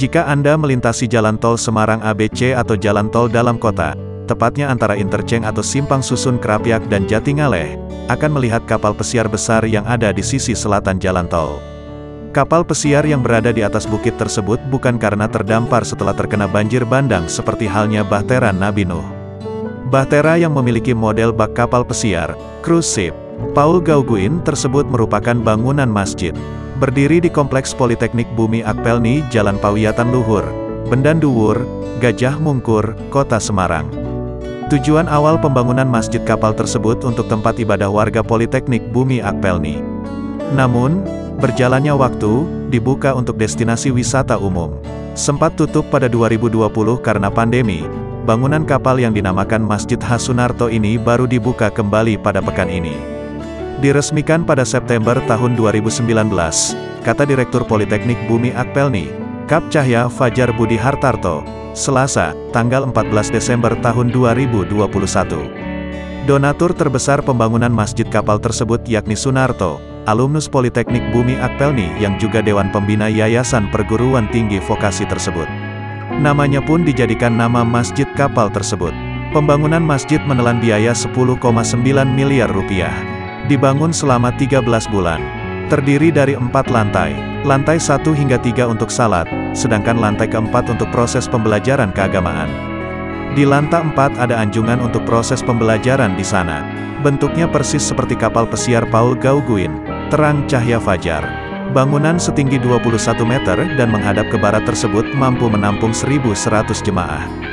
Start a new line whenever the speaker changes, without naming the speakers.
Jika Anda melintasi jalan tol Semarang ABC atau jalan tol dalam kota, tepatnya antara interchange atau simpang susun Krapyak dan Jatingaleh, akan melihat kapal pesiar besar yang ada di sisi selatan jalan tol. Kapal pesiar yang berada di atas bukit tersebut bukan karena terdampar setelah terkena banjir bandang seperti halnya Bahtera Nabi Nuh. Bahtera yang memiliki model bak kapal pesiar, cruise ship, Paul Gauguin tersebut merupakan bangunan masjid. Berdiri di Kompleks Politeknik Bumi Akpelni, Jalan Pawiatan Luhur, Bendan Duwur, Gajah Mungkur, Kota Semarang. Tujuan awal pembangunan masjid kapal tersebut untuk tempat ibadah warga Politeknik Bumi Akpelni. Namun, berjalannya waktu, dibuka untuk destinasi wisata umum. Sempat tutup pada 2020 karena pandemi, bangunan kapal yang dinamakan Masjid Hasunarto ini baru dibuka kembali pada pekan ini. Diresmikan pada September tahun 2019, kata Direktur Politeknik Bumi Akpelni, Kap Cahya Fajar Budi Hartarto, Selasa, tanggal 14 Desember tahun 2021. Donatur terbesar pembangunan masjid kapal tersebut yakni Sunarto, alumnus Politeknik Bumi Akpelni yang juga Dewan Pembina Yayasan Perguruan Tinggi Vokasi tersebut. Namanya pun dijadikan nama masjid kapal tersebut. Pembangunan masjid menelan biaya 10,9 miliar rupiah. Dibangun selama 13 bulan. Terdiri dari 4 lantai. Lantai 1 hingga 3 untuk salat, sedangkan lantai keempat untuk proses pembelajaran keagamaan. Di lantai 4 ada anjungan untuk proses pembelajaran di sana. Bentuknya persis seperti kapal pesiar Paul Gauguin, terang cahaya fajar. Bangunan setinggi 21 meter dan menghadap ke barat tersebut mampu menampung 1.100 jemaah.